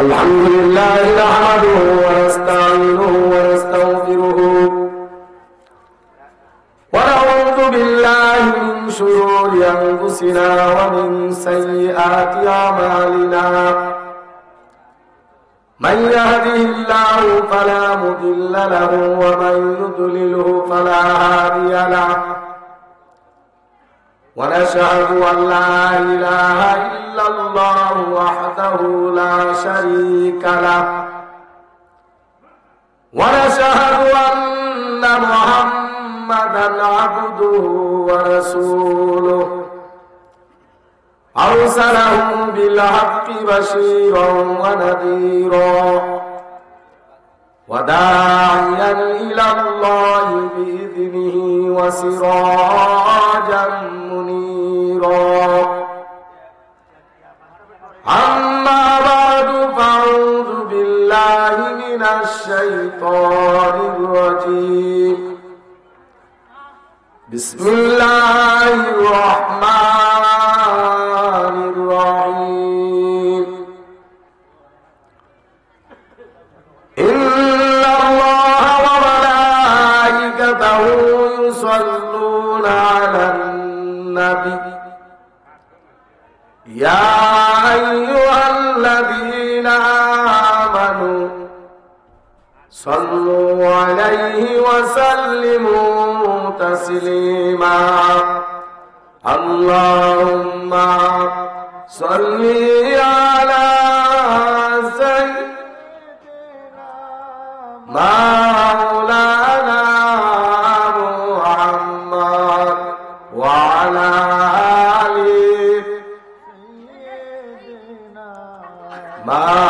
الحمد لله نحمده ونستعينه ونستغفره ونعوذ بالله من شرور أنفسنا ومن سيئات أعمالنا من يهده الله فلا مضل له ومن يضلله فلا هادي له ونشهد أن لا إله إلا الله وحده لا شريك له ونشهد أن محمدا عبده ورسوله أرسله بالحق بشيرا ونذيرا وداعيا إلى الله بإذنه وسراجا منيرا أما بعد فأعوذ بالله من الشيطان الرجيم بسم الله الرحمن الرحيم إن الله وملائكته يصلون على النبي يا أيها الذين آمنوا صلوا عليه وسلموا تسليما اللهم صل على سيدنا مولانا محمد وعلى آله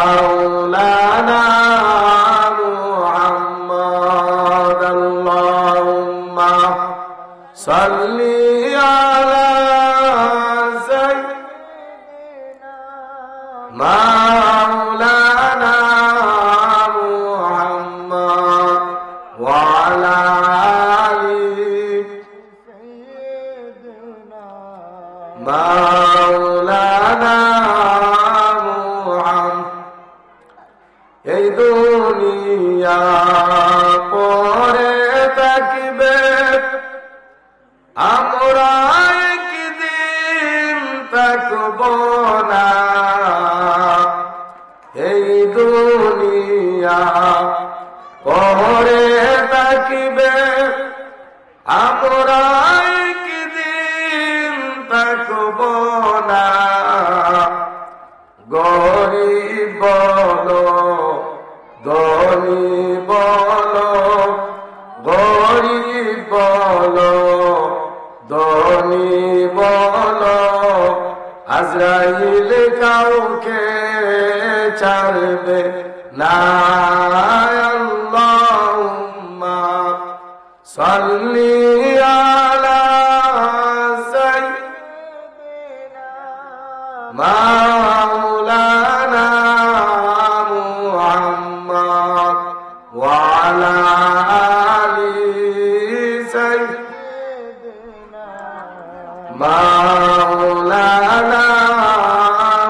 مولانا محمد اللهم صل على سيدنا مولانا محمد وعلى آله مولانا এই দুনিয়া পরে থাকবে আমরা একদিন থাকব না এই দুনিয়া পরে থাকবে আমরা একদিন থাকব না গরিব বলো ধনী বলো গরিব বলো ধনী বলো আজরাইল কাউকে ছাড়বে না আল্লাহুম্মা সাল্লি আলা সাইয়্যিদিনা মাওলানা মুহাম্মদ ওয়া আলা আলি সাইয়্যিদিনা মাওলানা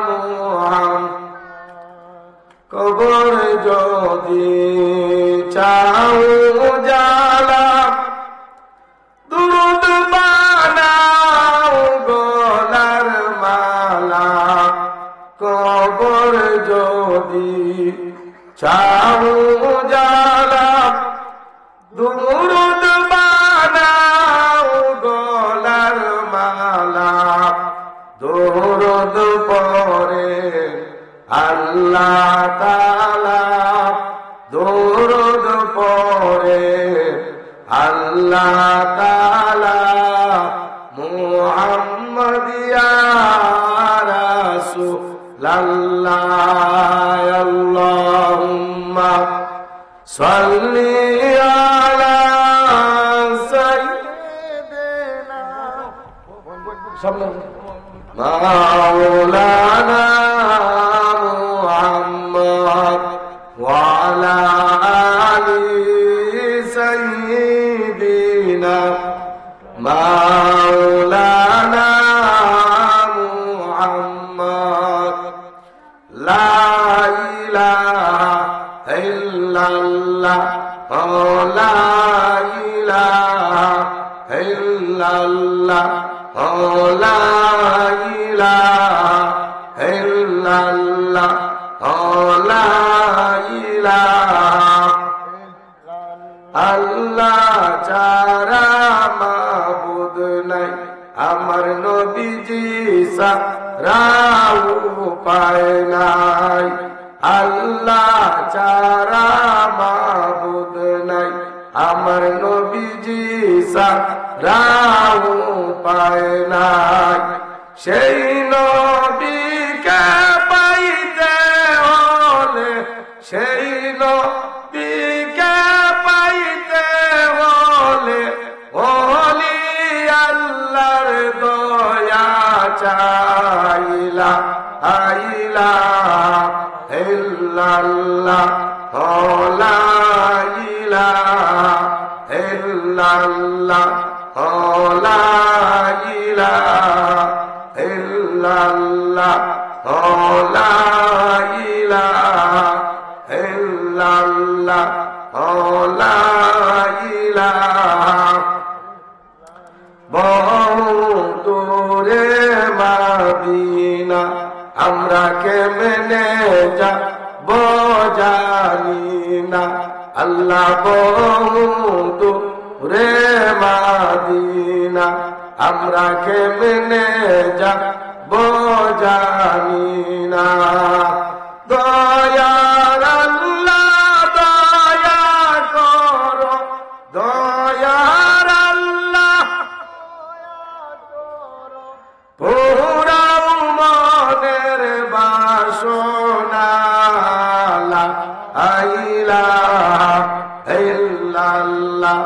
মুহাম্মদ কবর যদি চাও জালা দুরুদ বানাও গলার মালা কবর যদি চাও জালা দুরুদ বানাও গলার মালা দুরুদ পরে আল্লাহ তাআলা দুরুদ পরে আল্লাহ তাআলা মুহাম্মদ ইয়া রাসূলুল্লাহ আল্লাহুম্মা সাল্লি আলা সাইয়্যিদিনা মাওলানা মুহাম্মদ ওয়া আলা আলি সাইয়্যিদিনা মাওলানা মুহাম্মদ লা ইল্লাল্লাহ লা ইলাহা ইল্লাল্লাহ লা ইলাহা ইল্লাল্লাহ লা ইলাহা আল্লাহ ছাড়া মাবুদ নাই আমার নবীজি ছাড়া উপায় নাই আল্লাহ ছাড়া মাবুদ নাই আমার নবীজি ছাড়া উপায় নাই সেই নবীকে পাইতে হলে সেই নবীকে পাইতে হলে ওলি আল্লাহর দয়া চাইলা আইলা ইল্লাল্লাহ লা ইলাহা ইল্লাল্লাহ লা ইলাহা ইল্লাল্লাহ লা ইলাহা ইল্লাল্লাহ লা ইলাহা বহু দূরে মদিনা আমরা কেমনে যাব জানি না আল্লাহ বহু দূরে মদিনা আমরা কেমনে যাব জানি না দয়ার আল্লাহ দয়া করো দয়ার আল্লাহ পুরাও মনের বাসনা লা ইলাহা ইল্লাল্লাহ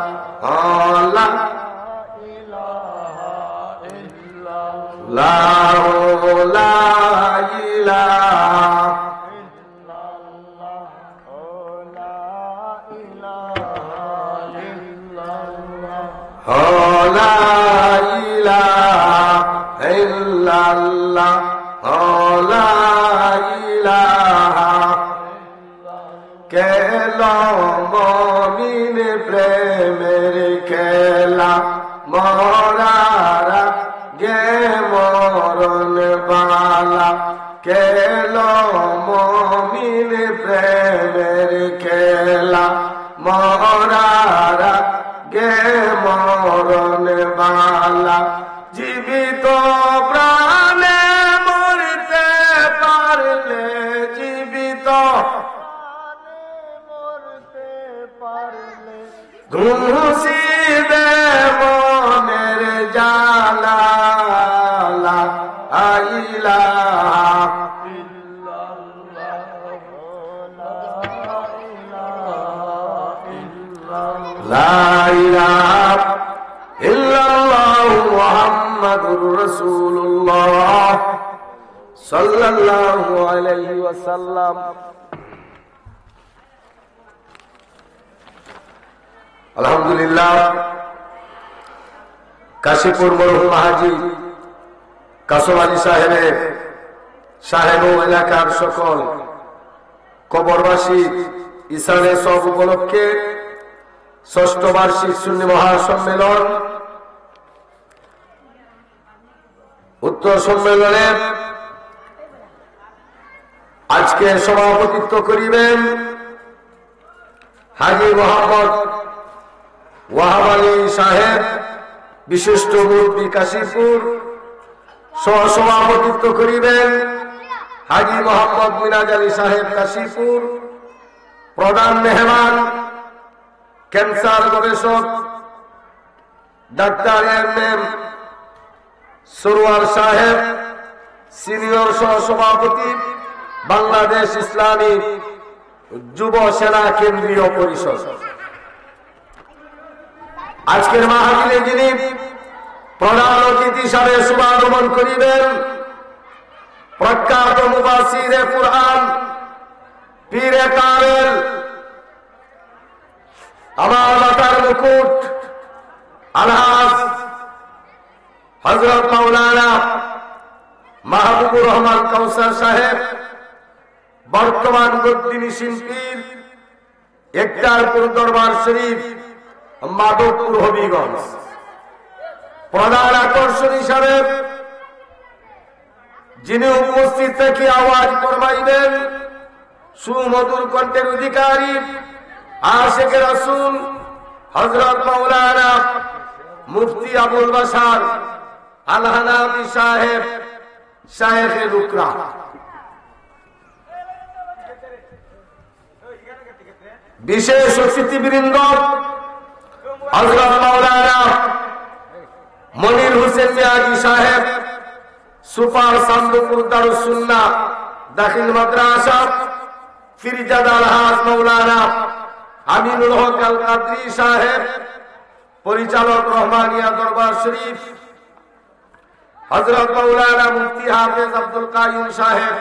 লা লা ইলাহা লা ইলাহা ইল্লাল্লাহ লা ইলাহা খেলা মুমিন প্রেমের খেলা মরারা গে মরণ বালা খেলা মুমিন প্রেমের খেলা মরারা গে মরণ বালা জীবিত প্রাণে মরতে পারলে জীবিত ঘুষিবে মনের জালা লা ইলাহা লা ইলাহা ইল্লাল্লাহু মুহাম্মাদুর রাসূলুল্লাহ সাল্লাল্লাহু আলাইহি ওয়াসাল্লাম আলহামদুলিল্লাহ কাশীপুর মরহুম হাজী কাসম আলী সাহেবের সাহেব এলাকার সকল কবরবাসী ইসানে সব উপলক্ষে ষষ্ঠ বার্ষিক সুন্নি মহাসম্মেলন উত্তর সম্মেলনের আজকে সভাপতিত্ব করিবেন হাজী মোহাম্মদ ওয়াহাব আলী সাহেব বিশিষ্ট মুরব্বী কাশীপুর। সহসভাপতিত্ব করিবেন হাজী মোহাম্মদ মিরাজ আলী সাহেব কাশীপুর। প্রধান মেহমান ক্যান্সার গবেষক ডাক্তার এম সরোয়ার সাহেব, সিনিয়র সহসভাপতি বাংলাদেশ ইসলামী যুব সেনা কেন্দ্রীয় পরিষদ। আজকের মাহফিলে যিনি প্রধান অতিথি হিসাবে শুভাগমন করিবেন প্রখ্যাত মুফাসসিরে কুরআন, পীরে কামেল, আমার মাথার মুকুট আলহাজ হযরত মাওলানা মাহবুবুর রহমান কাউসার সাহেব, বর্তমান গদ্দিনী শিল্পীর একটারপুর দরবার শরীফ, মাধবপুর হবিগঞ্জ। প্রধান আকর্ষণ হিসাবে যিনি উপস্থিত থেকে আওয়াজ ফরমাইবেন, সুমধুর কণ্ঠের অধিকারী আশিকে রাসূল হযরত মাওলানা মুফতি আবুল বাশার আল হানাফি সাহেব, শায়েখে রুকরা। বিশেষ অতিথিবৃন্দ হযরত মাওলানা মনির হোসেন মিয়াজি সাহেব, সুপার সান্দুকুর দারুস সুন্নাহ দাখিল মাদ্রাসা, ফিরজাদ আলহাজ মাওলানা আমিনুল হক আল কাদরি সাহেব, পরিচালক রহমানিয়া দরবার শরীফ, হযরত মাওলানা মুফতি হাফেজ আব্দুল কাইয়ুম সাহেব,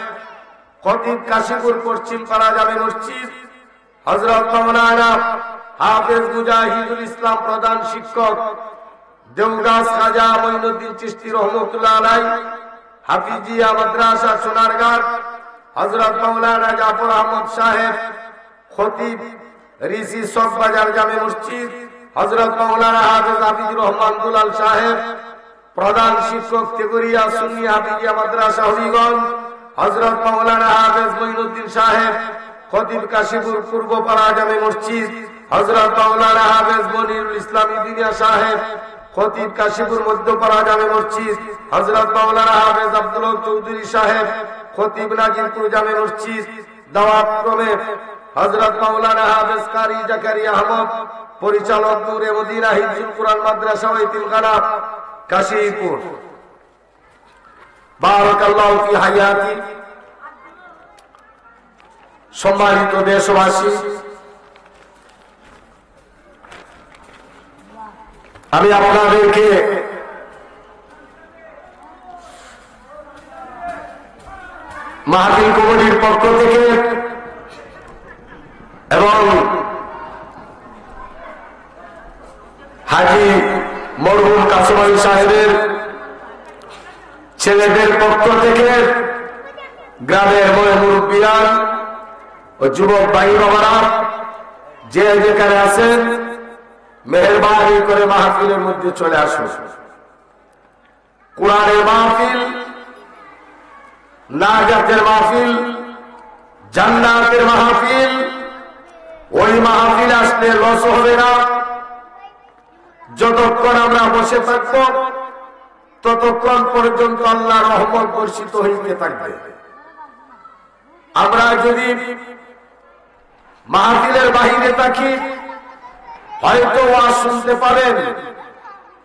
খতিব কাশীপুর পশ্চিম পাড়া জামে মসজিদ, হযরত মাওলানা হাফেজ মুজাহিদুল ইসলাম প্রধান শিক্ষক, দেওগাছ খাজা মঈনুদ্দিন চিশতি রহমাতুল্লাহ আলাইহি, হাফিজিয়া মাদ্রাসা সোনারগাঁও, হযরত মাওলানা জাফর আহমদ সাহেব, খতিব রিসি চক বাজার জামে মসজিদ, হযরত মাওলানা হাফেজ হাফিজুর রহমান দুলাল সাহেব, প্রধান শিক্ষক তেগুরিয়া সুন্নি হাফিজিয়া মাদ্রাসা হবিগঞ্জ, হযরত মাওলানা হাফেজ মঈনুদ্দিন সাহেব, খতিব কাশীপুর পূর্বপাড়া জামে মসজিদ, হযরত মাওলানা হাফেজ মনিরুল ইসলাম ইদিনিয়া সাহেব, খতিব কাশীপুর মধ্যপাড়া জামে মসজিদ, হযরত মাওলানা হাফেজ আব্দুল হক চৌধুরী সাহেব, খতিব নাজিরপুর জামে মসজিদ। দাওয়াত ক্রমে হযরত মাওলানা হাফেজ কারি জাকারিয়া আহমদ, পরিচালক নূরে মদিনা হিফজুল কুরআন মাদ্রাসা ও ইতিমখানা কাশীপুর। বারাকাল্লাহু ফি হায়াতি। সম্মানিত দেশবাসী, আমি আপনাদেরকে মাহফিল কমিটির পক্ষ থেকে এবং হাজী মরহুম কাসেম আলী সাহেবের ছেলেদের পক্ষ থেকে, গ্রামের মুরব্বিয়ান ও যুবক ভাই বাবারা যে যেখানে আছেন, মেহেরবানি করে মাহফিলের মধ্যে চলে আসুন। কোরআনের মাহফিল, নাজাতের মাহফিল, জান্নাতের মাহফিল। ওই মাহফিল আসলে লস হবে না। যতক্ষণ আমরা বসে থাকব ততক্ষণ পর্যন্ত আল্লাহর রহমত বর্ষিত হইতে থাকবে। আমরা যদি মাহফিলের বাহিরে থাকি, হয়তো ওয়াজ শুনতে পারেন,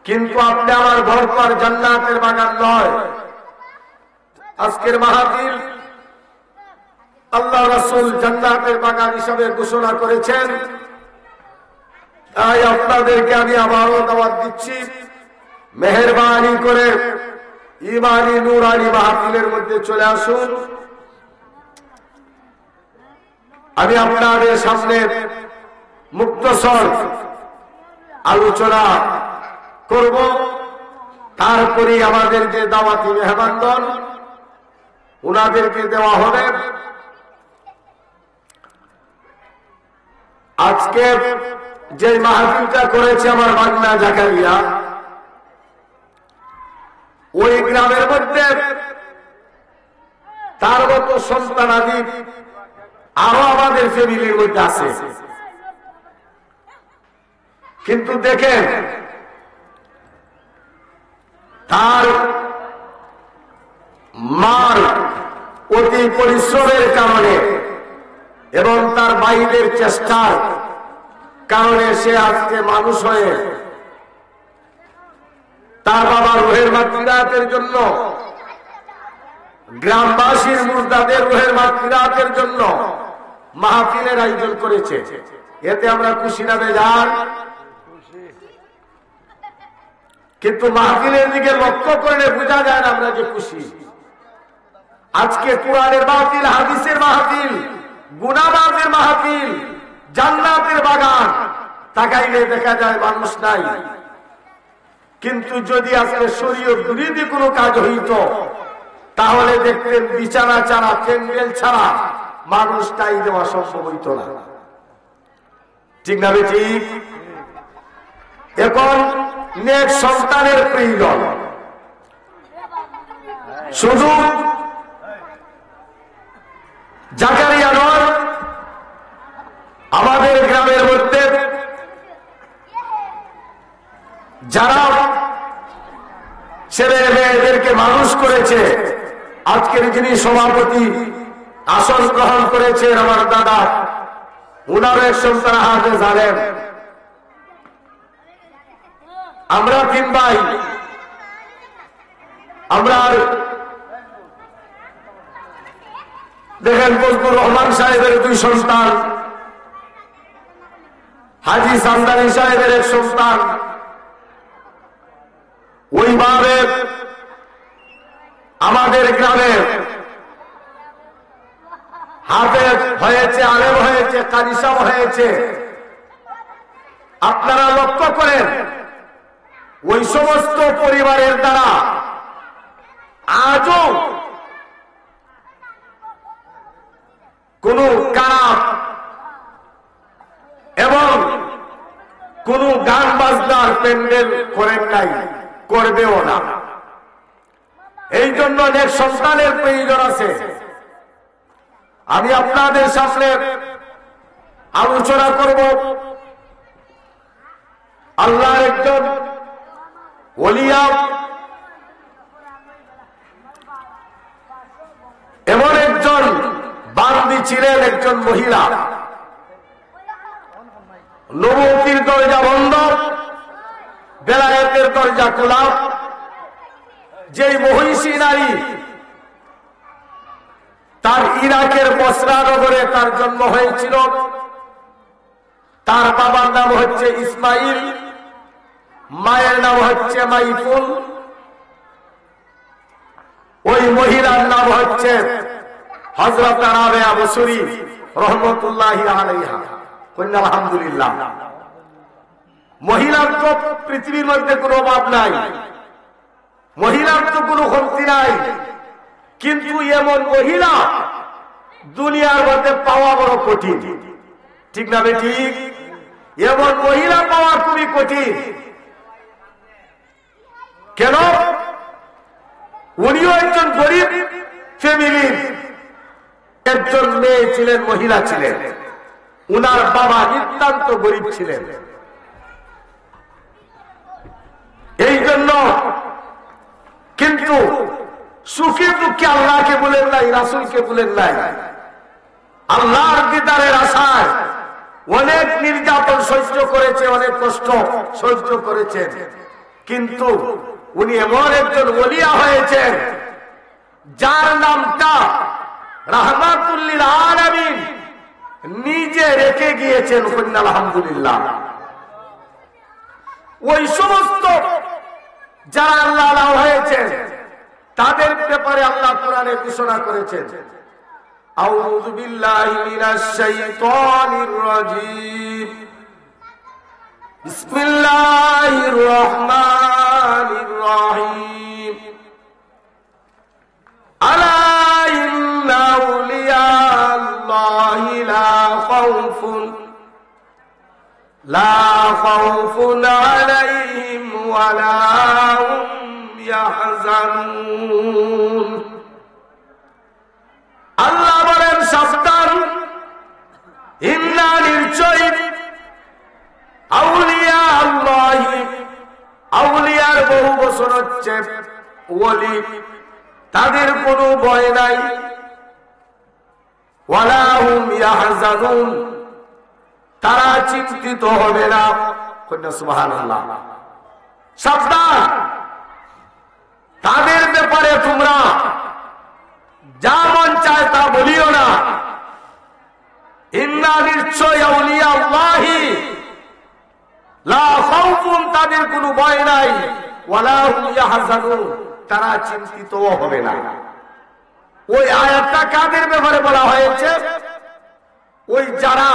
কিন্তু আপনি আমার ঘর পর জান্নাতের বাগান নয়। আজকের মাহফিল আল্লাহ রাসূল জান্নাতের বাগান হিসাবে ঘোষণা করেছেন। তাই আপনাদেরকে আমি আবারও দাওয়াত দিচ্ছি, মেহেরবানি করে ইমানি নূরানি মাহফিলের মধ্যে চলে আসুন। আমি আপনাদের সামনে মুক্তসর আলোচনা করব। তারপরে আমাদের যে দাওয়াতি মেহমানগণ, ওনাদেরকে দেওয়া হবে। আজকে যে মাহফিলটা করেছে আমার বাগনা জাকারিয়া, ওই গ্রামের মধ্যে তার মতো সন্তানাদি আরো আমাদের ফ্যামিলির মধ্যে আছে। কিন্তু দেখেন, তার মার অতি পরিশ্রমের কারণে এবং তার ভাইদের চেষ্টার কারণে সে আজকে মানুষ হয়ে তার বাবার রুহের মাগফিরাতের জন্য, গ্রামবাসীর মুর্দাদের রুহের মাগফিরাতের জন্য মাহফিলের আয়োজন করেছে। এতে আমরা খুশি না বেজার? কিন্তু মাহফিলের দিকে লক্ষ্য করলে বোঝা যায় না আমরা যে খুশি। আজকে কোরআনের মাহফিল, হাদিসের মাহফিল, গুনাহবাজের মাহফিল, জান্নাতের বাগান, তাকাইলে দেখা যায় মানুষ নাই। কিন্তু যদি আজকে শরীয়ত বিরোধী কোনো কাজ হইত, তাহলে দেখতেন বিছানা ছাড়া, প্যান্ডেল ছাড়া মানুষটাই দেওয়া সম্ভব হইত না। ঠিক না ঠিক? এখন নেক সন্তানের প্রয়োজন। শুধু জাকারিয়া নয়, আমাদের গ্রামের মধ্যে যারা ছেলে মেয়েদেরকে মানুষ করেছে, আজকের যিনি সভাপতি আসন গ্রহণ করেছেন আমার দাদা, উনারও এক সন্তান হাফেজ আলেম। আমরা 3 ভাই, আমরা দেখেন ফজলুর রহমান সাহেবের 2 সন্তান, হাজী সামদানি সাহেবের 1 সন্তান। ওইভাবে আমাদের গ্রামে হাফেজ হয়েছে, আলেম হয়েছে, কাজী সাহেব হয়েছে। আপনারা লক্ষ্য করেন, ওই সমস্ত পরিবারের দ্বারা আজও কোন খারাপ এবং কোন গান বাজনার প্যান্ডেল করেন নাই, করবেও না। এই জন্য অনেক সন্তানের প্রয়োজন আছে। আমি আপনাদের সামনে আলোচনা করব আল্লাহর একজন ওলিয়া, এমন একজন বান্দি ছিলেন, একজন মহিলা। নবুয়তির দরজা বন্ধ, বেলায়েতের দরজা খোলা। যেই মহিষী নারী, তার ইরাকের বসরা নগরে তার জন্ম হয়েছিল। তার বাবার নাম হচ্ছে ইসমাইল, মায়ের নাম হচ্ছে মাইফুল। ওই মহিলার নাম হচ্ছে হযরত রাবেয়া বসরি রহমতুল্লাহি আলাইহা। কন্যা আলহামদুলিল্লাহ। মহিলার তো পৃথিবীর মধ্যে কোনো অভাব নাই, মহিলার তো কোনো কমতি নাই, কিন্তু এমন মহিলা দুনিয়ার মধ্যে পাওয়া বড় কঠিন। ঠিক না ঠিক? এমন মহিলা পাওয়া খুবই কঠিন। কেন? উনিও একজন গরিব ফ্যামিলির একজন মেয়ে ছিলেন, মহিলা ছিলেন। উনার বাবা নিতান্ত গরিব ছিলেন। এই জন্য কিন্তু সুখে দুঃখে আল্লাহকে বলেন নাই, রাসূলকে বলেন নাই। আল্লাহর দিদারের আশায় অনেক নির্যাতন সহ্য করেছে, অনেক কষ্ট সহ্য করেছেন। কিন্তু উনি এমন একজন ওলিয়া হয়েছেন যার নামটা রাহমাতুল লিল আলামিন নিজে রেখে গিয়েছেন। আলহামদুলিল্লাহ। ওই সমস্ত যারা আল্লাহ হয়েছেন তাদের ব্যাপারে আল্লাহ কোরআনে ঘোষণা করেছেন, আউযু বিল্লাহি মিনাশ শাইতানির রাজীম, বিসমিল্লাহির রহমানির রহিম, আলা ইন্না আউলিয়াল্লাহি লা খাউফুন আলাইহিম ওয়া লা হুম ইয়াহজানুন। আল্লাহ বলেন, সাবধান, ইন্না নিশ্চয় আউলিয়া আল্লাহি, আউলিয়ার বহু বছর হচ্ছে ওলি, তাদের কোনো ভয় নাই। ওয়া লা হুম ইয়াহজানুন, তারা চিন্তিত হবে না। সুবহানাল্লাহ। সাবধান, তাদের ব্যাপারে তোমরা যা মন চায় তা বলিও না। ইন্না নিশ্চয় আউলিয়া আল্লাহি লা খাউফুন, তাদের কোনো ভয় নাই, ওয়ালা হুম ইয়াহজানুন, তারা চিন্তিত হবে না। ওই আয়াতটা কাদের ব্যাপারে বলা হয়েছে? ওই যারা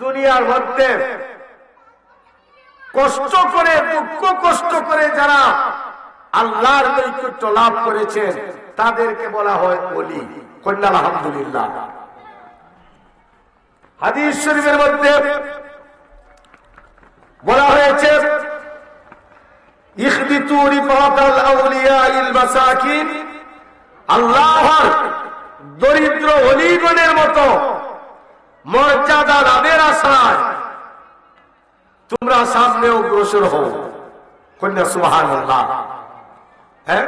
দুনিয়ার মধ্যে কষ্ট করে, দুঃখ কষ্ট করে যারা আল্লাহর নৈকট্য লাভ করেছেন তাদেরকে বলা হয় ওলি। কন্যা আলহামদুলিল্লাহ। হাদিস শরীফের মধ্যে ইখবিতু রিফাতাল আউলিয়াইল মাসাকিন, আল্লাহর দরিদ্র ওলিগণের মতো মর্যাদা লাভের আশায় তোমরা সামনে অগ্রসর হও। কন্যা সুবহানাল্লাহ। হ্যাঁ,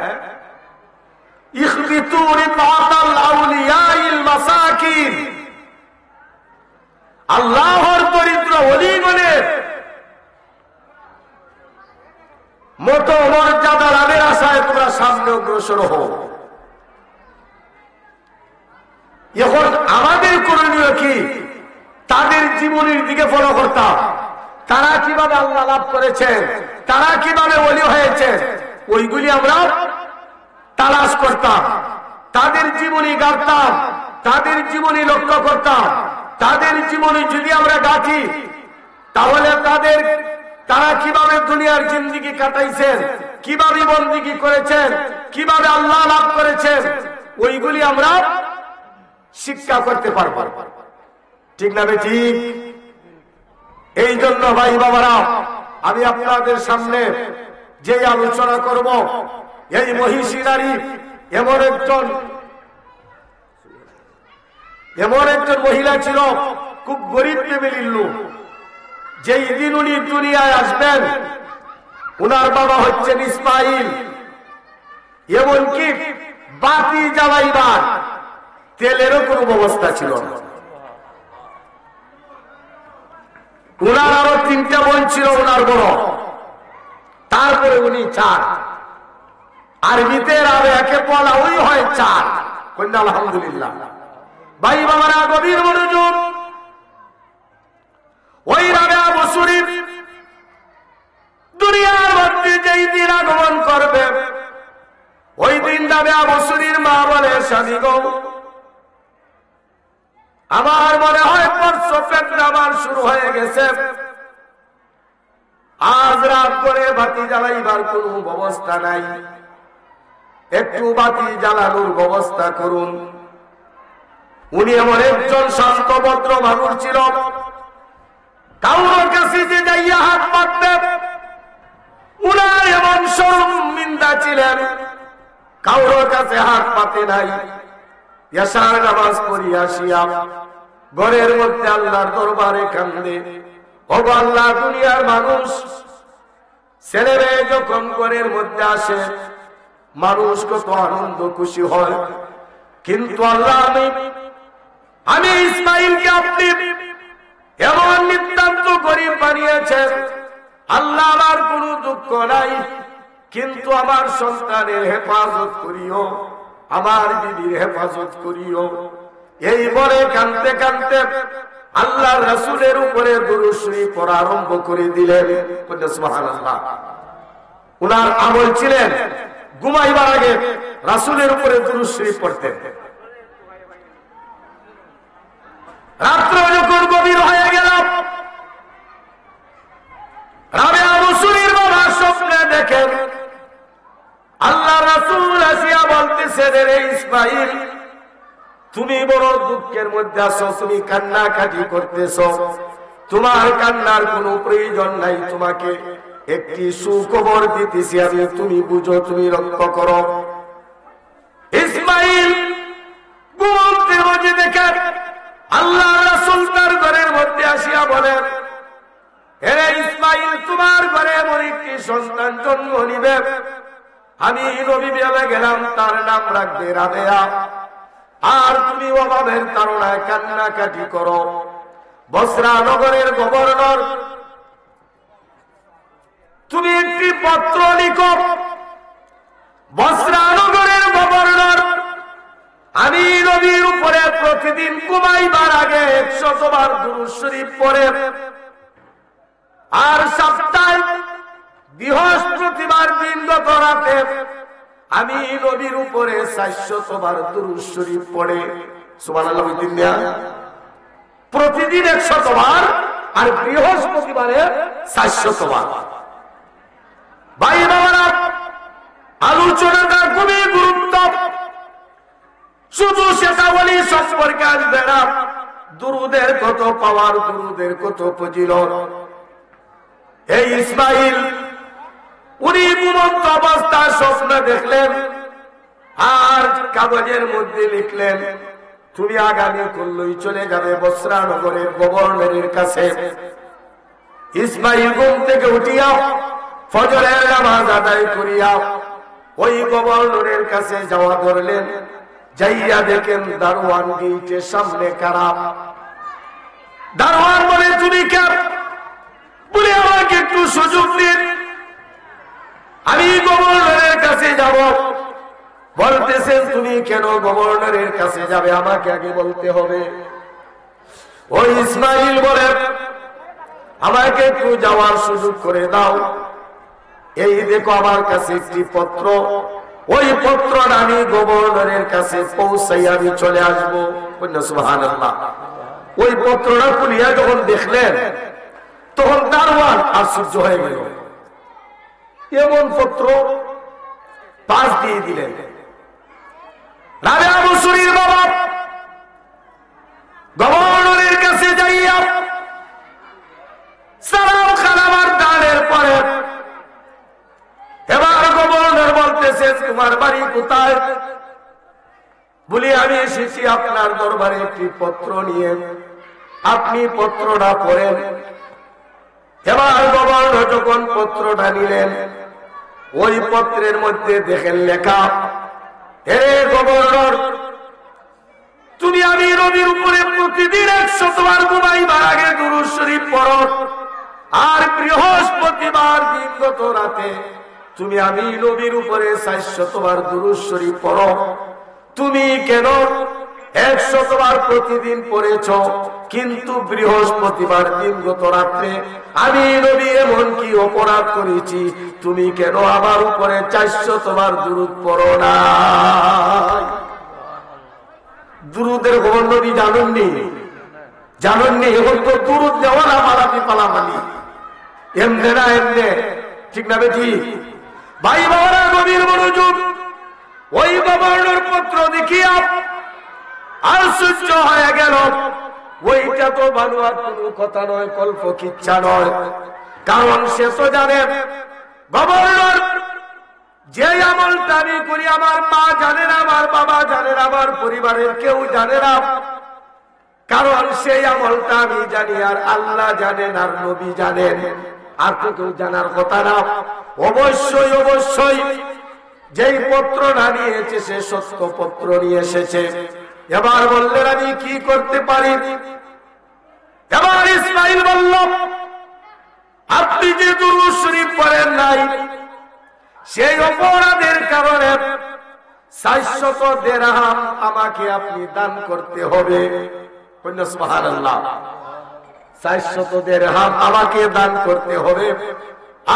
ইখবিতু রিফাতাল আউলিয়াইল মাসাকিন, আল্লাহর দরিদ্র ওলিগণের মতো মর্যাদা লাভের আশায় তোমরা সামনে অগ্রসর হও। এখন আমাদের করণীয় কি? তাদের জীবনের দিকে ফলো করতাম। তারা কিভাবে আল্লাহ লাভ করেছেন, তারা কিভাবে ওলি হয়েছেন, ওইগুলি আমরা তালাশ করতাম। তাদের জীবনী গাঁথতাম, তাদের জীবনী লক্ষ্য করতাম। তাদের জীবনী যদি আমরা গাঁথি, তাহলে তারা কিভাবে দুনিয়ার জিন্দেগি কাটাইছেন, কিভাবে বন্দেগী করেছেন, কিভাবে আল্লাহ লাভ করেছেন, ওইগুলি আমরা শিক্ষা করতে পারব। ঠিক না ঠিক? এই জন্য ভাই বাবারা, আমি আপনাদের সামনে যে আলোচনা করব, এই মহিষী নারী এমন একজন মহিলা ছিল, খুব গরিব ফ্যামিলির লোক। যেই দিন উনি দুনিয়ায় আসবেন, উনার বাবা হচ্ছেন ইসমাইল। এমনকি বাতি জ্বালাইবার তেলেরও কোনো ব্যবস্থা ছিল না। উনার আরো 3টা বোন ছিল, উনার বড়। তারপরে উনি 4। আরবিতে রাবে একে বলা ওই হয় 4। কন্যা আলহামদুলিল্লাহ। ভাই বাবারা, গভীর মনোযোগ। ওই রাবেয়া বসুরি দুনিয়ার মধ্যে যেই দিন আগমন করবে, ওই দিন রাবেয়া বসুরির মা বলে, স্বামী গো, আমার মনে হয় পরশু পেটটা আমার শুরু হয়ে গেছে। আজ রাত করে বাতি জ্বালাইবার কোন ব্যবস্থা নাই, একটু বাতি জ্বালানোর ব্যবস্থা করুন। উনি এমন একজন শান্ত ভদ্র মানুষ ছিল, কাউর কাছে যে যাইয়া হাত পাততেন, উনার এমন শর্মিন্দা ছিলেন, কাউর কাছে হাত পাতে নাই। এশার নামাজ পড়িয়া আসিয়া ঘরের মধ্যে আল্লাহর দরবারে কান্দে, ও আল্লাহ, দুনিয়ার মানুষ ছেলে মেয়ে যখন ঘরের মধ্যে আসে, মানুষ কত আনন্দ খুশি হয়, কিন্তু আল্লাহ, আমি ইসমাইলকে আপনি এমন নিতান্ত গরিব বানিয়েছেন। আল্লাহ, আমার কোনো দুঃখ নাই, কিন্তু আমার সন্তানের হেফাজত করিও, আমার বিবির হেফাজত করিও। এই বলে কাঁদতে কাঁদতে আল্লাহ রাসূলের উপরে দুরূদ শরীফ পড়া আরম্ভ করে দিলেন। সুবহানাল্লাহ। উনার আমল ছিলেন ঘুমাইবার আগে রাসূলের উপরে দুরূদ শরীফ পড়তেন। রাত্র যখন গভীর হয়ে গেল, রাবেয়া বসুরির বাবা স্বপ্নে দেখেন আল্লাহ রাসূল আসিয়া বলতেছে, রে ইসমাইল, তুমি বড় দুঃখের মধ্যে আছো, তুমি কান্নাকাটি করতেছো, তোমার কান্নার কোনো প্রয়োজন নাই, তোমাকে একটি সুখবর দিতেছি আমি, তুমি বুঝো, তুমি লক্ষ্য করো। ইসমাইল ঘুমতে মধ্যে দেখেন আল্লাহ রাসূল তার ঘরের মধ্যে আসিয়া বলেন, হে ইসমাইল, তোমার ঘরে এমন একটি সন্তান জন্ম নিবে, আমি নবী বলে গেলাম, তার নাম রাখবে রাবেয়া। আর তুমি অভাবের তাড়নায় কান্নাকাটি করো। বসরা নগরের গভর্নর, তুমি একটি পত্র লিখো, বসরা নগরের গভর্নর, আমি নবীর উপরে প্রতিদিন ঘুমাইবার আগে 100 বার দুরূদ শরীফ পড়ে, আর সপ্তাহে বৃহস্পতিবার দিন গত রাতে আমি নবীর উপরে 400 বার দুরূদ শরীফ পড়ে। সুবহানাল্লাহ। প্রতিদিন 100 বার, আর বৃহস্পতিবারে 400 বার। ভাই বাবারা, আলোচনাটা খুবই গুরুত্ব। শুধু সেটা বলি সম্পর্কে আসবে না, দুরুদের কত পাওয়ার, দুরুদের কত ফজিলত। এই ইসমাইল উনি ঘুমন্ত অবস্থায় স্বপ্ন দেখলেন আর কাগজের মধ্যে লিখলেন, তুমি আগামী করলই চলে যাবে বসরা নগরের গভর্নরের কাছে। ইসমাইল ঘুম থেকে উঠিয়া ফজরের নামাজ আদায় করিয়া ওই গভর্নরের কাছে যাওয়া ধরলেন। যাইয়া দেখেন দারোয়ান গেটের সামনে কারা। দারোয়ান বলে, তুমি কে? বলে, আমাকে একটু সুযোগ দিন, আমি গভর্নরের কাছে যাব। বলতেছেন, তুমি কেন গভর্নরের কাছে যাবে? আমাকে আগে বলতে হবে। ওই ইসমাইল বলে, আমাকে একটু যাওয়ার সুযোগ করে দাও। এই দেখো আমার কাছে একটি পত্র, ওই পত্র আমি গভর্নরের কাছে পৌঁছাই আমি চলে আসবো। সুবহানাল্লাহ। ওই পত্রটা খুলিয়া যখন দেখলেন তখন দারোয়ান আশ্চর্য হয়ে গেল। এমন পত্র পাশ দিয়ে দিলেন। রাবেয়া বসুরীর বাবা গভর্নরের কাছে যাইয়া সালাম খালামার দানের পরে এবার গভর্নর বলতেছেন, তোমার বাড়ি কোথায়? বলি, আমি এসেছি আপনার দরবারে একটি পত্র নিয়ে, আপনি পত্রটা পড়েন। এবার গভর্নর যখন পত্রটা নিলেন, ওই পত্রের মধ্যে দেখেন লেখা, হে গভর্নর, তুমি আমি নবীর উপরে প্রতিদিন 100 বার ঘুমাইবার আগে দুরূদ শরীফ পড়ো, আর বৃহস্পতিবার দিনগত রাতে তুমি আমি নবীর উপরে 400 বার দুরূদ শরীফ পড়ো। তুমি কেন 100 বার প্রতিদিন পড়েছ, কিন্তু বৃহস্পতিবার দিনগত রাত্রে আমি নবী এমন কি অপরাধ করেছি, তুমি কেন আমার উপরে 400 বার দুরূদ পড়ো না? দুরূদের খবর নবী জানেননি? জানেননি? এখন তো দুরূদ দেওয়া না মারাতি পালামানি, এমনে না এমনে, ঠিক না বেটি? ভাই বাবারা, নবীর মনোযোগ। ওই গভর্নর পত্র দেখিয়া আশ্চর্য হয়ে গেল। ওইটা তো বানোয়ার কোনো কথা নয়, কল্প কিচ্ছা নয়। কারণ সে তো জানে গভর্নর যে আমলটা আমি করি আমার মা জানে না, আমার বাবা জানে না, আমার পরিবারের কেউ জানে না। কারণ সেই আমলটা আমি জানি, আর আল্লাহ জানেন, আর নবী জানেন, আর তো কেউ জানার কথা না। অবশ্যই অবশ্যই যেই পত্র না নিয়েছে সে সত্য পত্র নিয়ে এসেছে। এবার বললেন, আমি কি করতে পারি? এবার ইসমাইল বলল, আপনি যে দুরূদ শরীফ পড়েন নাই, সেই অপরাধের কারণে 400 দিরহাম আমাকে আপনি দান করতে হবে। সুবহানাল্লাহ। 400 দিরহাম আমাকে দান করতে হবে।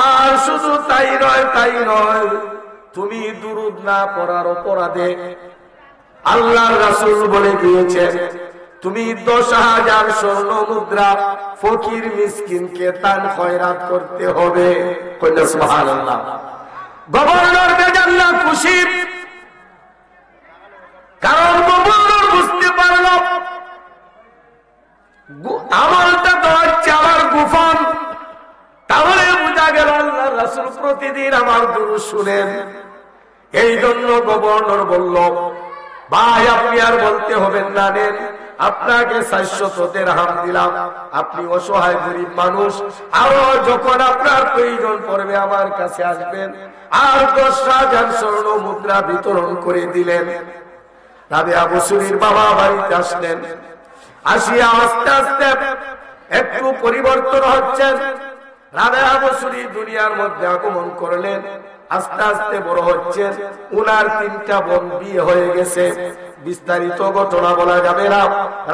আর শুধু তাই নয়, তাই নয়, তুমি দুরূদ না পড়ার অপরাধে আল্লাহর রাসূল বলে দিয়েছেন, তুমি 10,000 স্বর্ণ মুদ্রা ফকির মিসকিনকে দান খয়রাত করতে হবে। সুবহানাল্লাহ। গভর্নর বেজাল্লা খুশি, কারণ গভর্নর বুঝতে পারল আমলটা তো হচ্ছে আমার গোপন। তাহলে বোঝা গেল আল্লাহর রাসূল প্রতিদিন আমার দুরূদ শুনেন। এই জন্য গভর্নর বলল, ভাই আপনি আর বলতে হবেন না, নেন, আপনাকে 400 দিরহাম দিলাম। আপনি অসহায় গরিব মানুষ, আরো যখন আপনার প্রয়োজন পড়বে আমার কাছে আসবেন। আর 10,000 স্বর্ণ মুদ্রা বিতরণ করে দিলেন। রাবেয়া বসুরীর বাবা বাড়িতে আসলেন। আসিয়া আস্তে আস্তে একটু পরিবর্তন হচ্ছেন। রাবেয়া বসুরী দুনিয়ার মধ্যে আগমন করলেন। আস্তে আস্তে বড় হচ্ছেন। উনার 3টা বোন বিয়ে হয়ে গেছে। বিস্তারিত ঘটনা বলা যাবে না।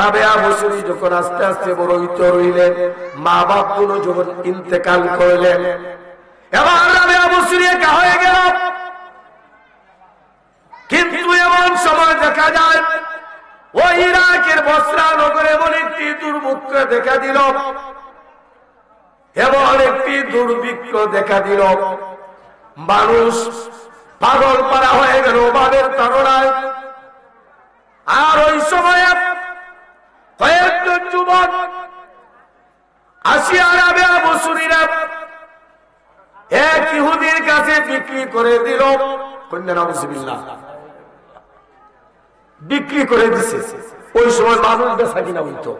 রাবেয়া বসুরী যখন আস্তে আস্তে বড় হইতে রইলেন, মা বাপ গুলো যখন ইন্তেকাল করলেন, এবার রাবেয়া বসুরী একা হয়ে গেল। কিন্তু এমন সময় দেখা যায় ওই ইরাকের বসরা নগরে এমন একটি দুর্ভিক্ষ দেখা দিল, এমন একটি দুর্ভিক্ষ দেখা দিল, মানুষ পাগল পারা হয়ে গেল অভাবের তাড়নায়। আর ওই সময়ে কয়েকজন যুবক আসিয়া রাবেয়া বসুরীরা এক ইহুদির কাছে বিক্রি করে দিল। কন্যা নাউজুবিল্লাহ, বিক্রি করে দিছে। ওই সময় মানুষ বেচা কিনা হইতো,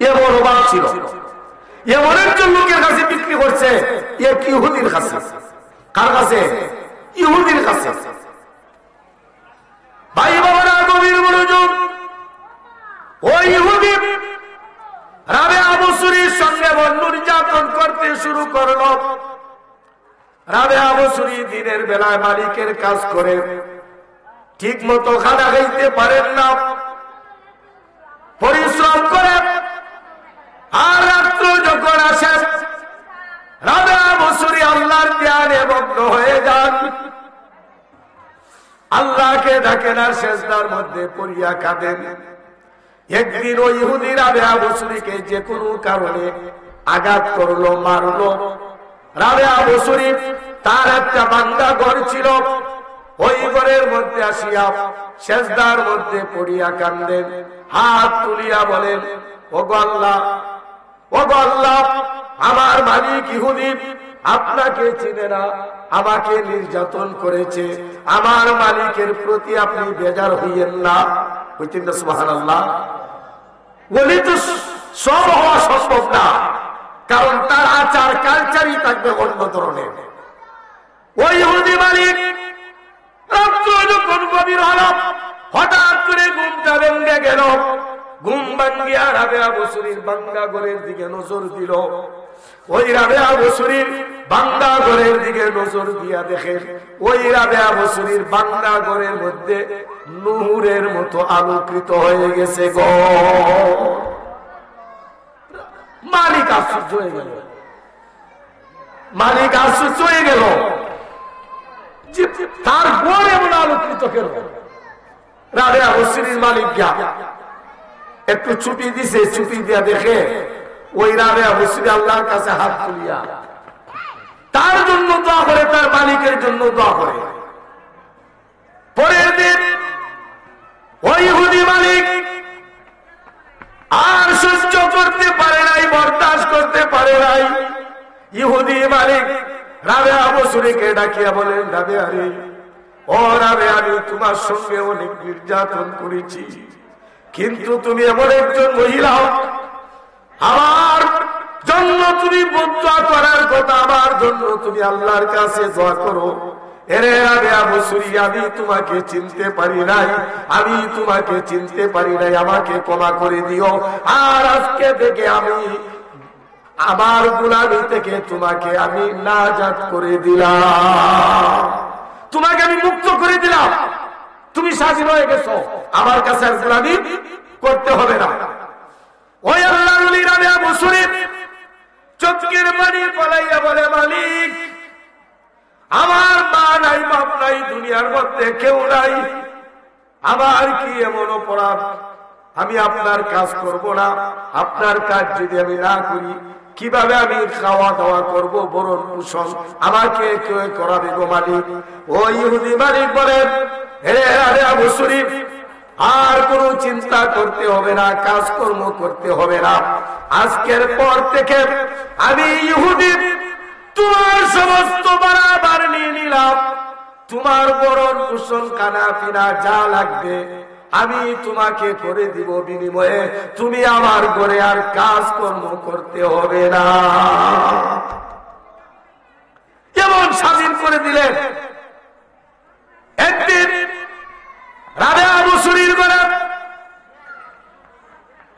এমন অভাব ছিল। এমন একজন লোকের কাছে বিক্রি করছে, এক ইহুদির কাছে। কার কাছে? ইহুদির কাছে। ভাই বাবারা, গভীর মনোযোগ। ওই ইহুদি রাবেয়া বসুরীর সঙ্গে নির্যাতন করতে শুরু করলো। রাবেয়া বসুরী দিনের বেলায় মালিকের কাজ করে, ঠিক মতো খানা খাইতে পারেন না, পরিশ্রম করে। আর রাত্র যখন আসে, রাবেয়া বসুরী আল্লাহর ধ্যানে মগ্ন হয়ে যান। আল্লাহকে ডাকেন আর সেজদার মধ্যে পড়িয়া কাঁদেন। একদিন ওই ইহুদি রাবেয়া বসুরীকে যে কোনো কারণে আঘাত করলো, মারলো। রাবেয়া বসুরী তার একটা বান্দা ঘর ছিল, ওই ঘরের মধ্যে আসিয়া সেজদার মধ্যে পড়িয়া কান্দেন, হাত তুলিয়া বলেন, ওগো আল্লাহ, ওগো আল্লাহ, আমার মালিক ইহুদি আপনাকে চিনে না, আমাকে নির্যাতন করেছে। আমার মালিকের প্রতি আপনি বেজার হইয়েন না। বুঝছেন না? সুবহানাল্লাহ। বলি তো সব হওয়া সম্ভব না, কারণ তার আচার কালচারই থাকবে অন্য ধরনের। ওই ইহুদি মালিক রাত্র যখন গভীর হল, হঠাৎ করে ঘুমটা ভেঙে গেল। ঘুম ভাঙ্গিয়া রাবেয়া বসুরীর বাঙ্গা ঘরের দিকে নজর দিল। ওই রাবেয়া বসুরীর বাঙ্গা ঘরের দিকে নজর দিয়া দেখেন, ওই রাবেয়া বসুরীর বাঙ্গা ঘরের মধ্যে নূরের মতো আলোকিত হয়ে গেছে গো। মালিক আশ্চর্য হয়ে গেল, মালিক আশ্চর্য হয়ে গেল, তার ঘর এমন আলোকিত কেন? রাবেয়া বসুরীর মালিক গিয়া একটু চুপি দিছে, চুপি দিয়া দেখে ওই রাবেয়া বসুরী আল্লাহর কাছে হাত তুলিয়া তার জন্য দোয়া করে, তার মালিকের জন্য দোয়া করে। পরের দিন ওই ইহুদি মালিক আর সহ্য করতে পারে নাই, বরদাস্ত করতে পারে নাই। ইহুদি মালিক রাবেয়া বসুরীকে ডাকিয়া বলেন, রাবেয়া রে, ও রাবেয়া, আমি তোমার সঙ্গে অনেক নির্যাতন করেছি, কিন্তু তুমি এমন একজন মহিলা, আমার জন্য তুমি দোয়া করার কথা, আমার জন্য তুমি আল্লাহর কাছে দোয়া করো। এরে রাবেয়া বসুরী, আমি তোমাকে চিনতে পারি নাই, আমি তোমাকে চিনতে পারি নাই, আমাকে ক্ষমা করে দিও। আর আজকে থেকে আমি আমার গুনাহ থেকে তোমাকে আমি নাজাত করে দিলাম, তোমাকে আমি মুক্ত করে দিলাম, তুমি স্বাধীন হয়ে গেছো, আমার কাছে আর গুনাহ করতে হবে না। ওই আল্লাহর ওলি রাবেয়া বসুরী চোখের পানি ফলাইয়া বলে, মালিক, আমার মা নাই, বাপ নাই, দুনিয়ার মধ্যে কেউ নাই, আমার কি এমন অপরাধ আমি আপনার কাজ করব না? আপনার কাজ যদি আমি না করি, কিভাবে আমি খাওয়া দাওয়া করব, বরণ পোষণ আমাকে কেউ করাবে গো মালিক? ওই ইহুদি মালিক বলেন, হে রাবেয়া বসুরী, আর কোনো চিন্তা করতে হবে না, কাজকর্ম করতে হবে না, আজকের পর থেকে আমি ইহুদি তোমার সমস্ত বরাবর নিয়ে নিলাম, তোমার বরণ পোষণ খানা পিনা যা লাগবে আমি তোমাকে করে দিব, বিনিময়ে তুমি আমার ঘরে আর কাজকর্ম করতে হবে না। কেমন স্বাধীন করে দিলেন। একদিন রাবেয়া বসুরীর ঘরে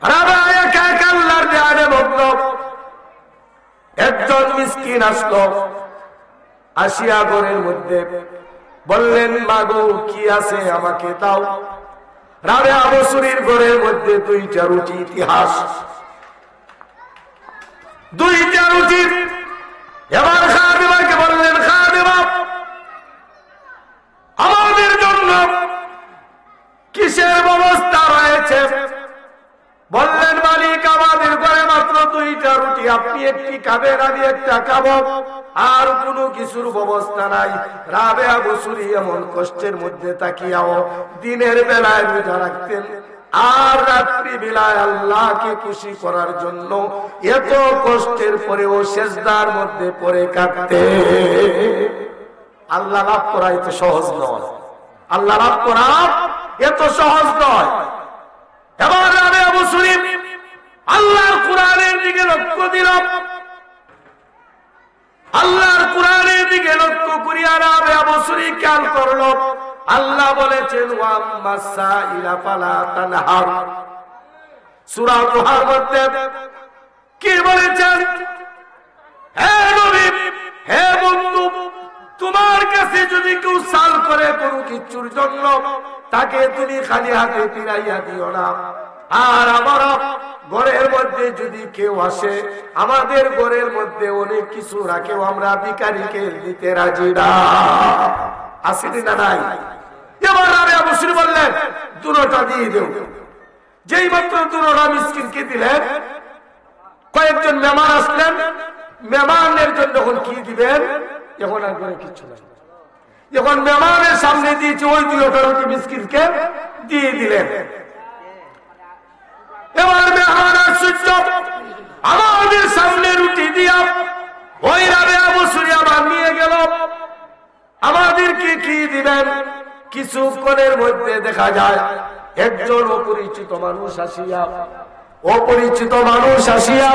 রাবেয়া একা একা আল্লাহর ধ্যানে মগ্ন। একজন মিসকিন আসলো, আসিয়া ঘরের মধ্যে বললেন, মাগো কি আছে আমাকে দাও। রাবেয়া বসুরীর ঘরের মধ্যে দুইটা রুটি, ইতিহাস দুইটা রুটি। এবার খাদেমাকে বললেন, খাদেমা, আমাদের জন্য কিসের ব্যবস্থা রয়েছে? বললেন, মালিক, আমাদের ঘরে মাত্র দুইটা রুটি, আপনি একটি খাবেন, আমি একটা খাবো, আর কোনো কিছুর ব্যবস্থা নাই। রাবেয়া বসুরী এমন কষ্টের মধ্যে তাকিয়াও দিনের বেলায় রোজা রাখতেন, আর রাত্রি বেলায় আল্লাহকে খুশি করার জন্য এত কষ্টের পরেও সেজদার মধ্যে পড়ে কাঁদতে। আল্লাহ লাভ করা এত সহজ নয়, আল্লাহ লাভ করা এত সহজ নয়। এবার রাবে আবু শরীফ আল্লাহর কোরআনের দিকে লক্ষ্য দিল, আল্লাহর কোরআনের দিকে লক্ষ্য করিয়া রাবে আবু শরীফ খেয়াল করল, আল্লাহ বলেছেন ওয়াম্মাসাইলা ফালা তানহার। সূরা দুহার মধ্যে কি বলেছেন? হে নবী, হে বন্ধু, তোমার কাছে যদি কেউ সাল করে কোনো কিছুর জন্য, তাকে তুমি খালি হাতে ফিরাইয়া দিও না। আর আমার ঘরের মধ্যে যদি কেউ আসে, আমাদের ঘরের মধ্যে অনেক কিছু রাখেও আমরা ভিখারিকে দিতে রাজি না। আসেনি না নাই? এবার আমি আবু শরীফ বললেন দুটোটা দিয়ে দেব। যেই মাত্র দুটোটা মিসকিনকে দিলেন, কয়েকজন মেহমান আসলেন, মেহমানের জন্য এখন কি দিবেন? এখন আর করে কিছু নাই। যখন মেহমানের সামনে দিয়েছে, ওই দুটোটা রুটি মিসকিনকে দিয়ে দিলেন। এবার মেহমান আশ্চর্য, আমাদের সামনে রুটি দিয়া ওই রাবে আবু শরীফ আবার নিয়ে গেল, আমাদেরকে কি দিবেন? কিছুক্ষণের মধ্যে দেখা যায় একজন অপরিচিত মানুষ আসিয়া, অপরিচিত মানুষ আসিয়া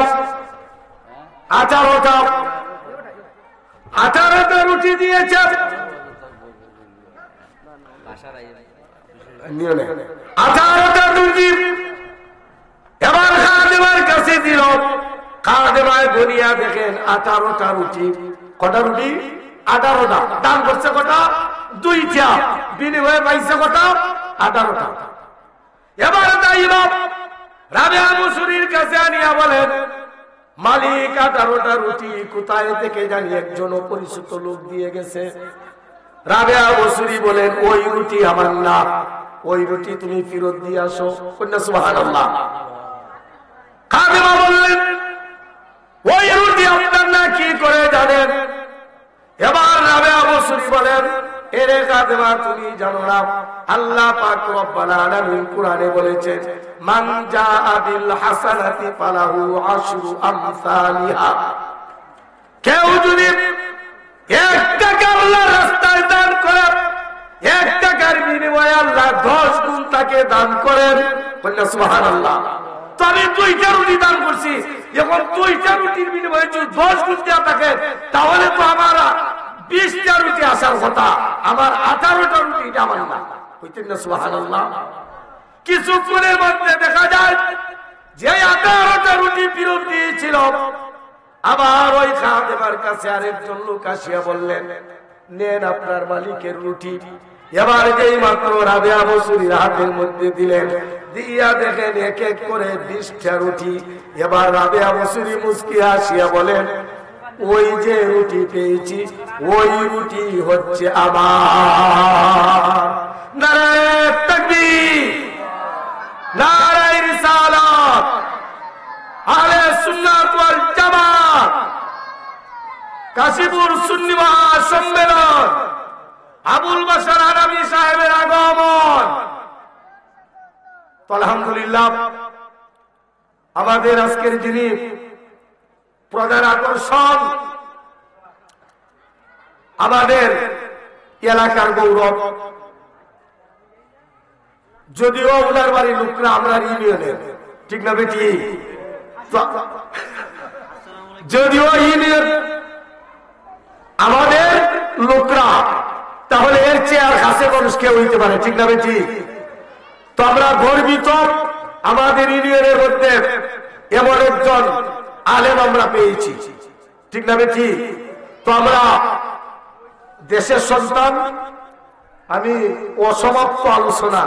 18টা রুটি দিয়েছে। 18টা রুটি এবার খাদেমার কাছে দিল। খাদেমায় গনিয়া দেখেন 18টা রুটি। কটা রুটি? 18টা। দান করছে কটা? 2টা। বিনিময়ে পাইছে কটা? 18টা। এবার রাবে আবু শরীফের কাছে আনিয়া বলেন, মালিক 18টা রুটি কোথায় থেকে জানি একজন অপরিচিত লোক দিয়ে গেছে। রাবে আবু শরীফ বলেন, ওই রুটি আমার না, ওই রুটি তুমি ফেরত দিয়ে আসো। সুবহানাল্লাহ। খাদেমা বললেন, ওই রুটি আপনার না, কি করে জানেন? এবার রাবে আবু শরীফ বলেন, এরে খাদেমা, তুমি জানো না আল্লাহ পাক রব্বুল আলামিন কোরআনে বলেছেন, মান জাআ বিল হাসানাতি ফালাহু আশরু আমসালিহা। কেউ যদি 1 টাকা আল্লাহর রাস্তায় দান করে, 1 টাকার বিনিময়ে আল্লাহ 10 গুণ তাকে দান করেন। বলেন সুবহানাল্লাহ। তো আমি 2টা রুটি দান করছি, এখন 2টা রুটির বিনিময়ে যদি 10 গুণ দেওয়া থাকে, তাহলে তো আমার 20টা রুটি আসার কথা, আমার 18টা রুটি এটা আমার না। বুঝতেন না? সুবহানাল্লাহ। কিছুক্ষণের মধ্যে দেখা যায় যে 18টা রুটি ফেরত দিয়েছিল, আবার ওই খাদেমার কাছে আরেকজন লোক আসিয়া বললেন, নেন আপনার মালিকের রুটি। এবার যেই মাত্র রাবে আবু শরীফের হাতের মধ্যে দিলেন, দিয়া দেখেন এক এক করে 20টা রুটি। এবার রাবে আবু শরীফ মুস্কি হাসিয়া বলেন, ওই যে রুটি পেয়েছি, ওই রুটি হচ্ছে আমার। নারায়ে তাকবীর, নারায়ে রিসালাত, আহলে সুন্নাত ওয়াল জামাত, কাশীপুর সুন্নি মহাসম্মেলন, আবুল বাশার আরাবী সাহেবের আগমন। তো আলহামদুলিল্লাহ, আমাদের আজকের যিনি প্রধান আকর্ষণ, আমাদের এলাকার গৌরব, যদিও ওনার বাড়ি লুকরা আমরা ইউনিয়নের, ঠিক না বেটি? যদিও ইউনিয়ন আমাদের লোকরা, তাহলে এর চেয়ে আর কাছে মানুষ কেউ হইতে পারে, ঠিক না বেটি? তো আমরা গর্বিত, আমাদের ইউনিয়নের মধ্যে এমন একজন আলেম আমরা পেয়েছি, ঠিক না বেটি? তো আমরা দেশের সন্তান। আমি অসমাপ্ত আলোচনা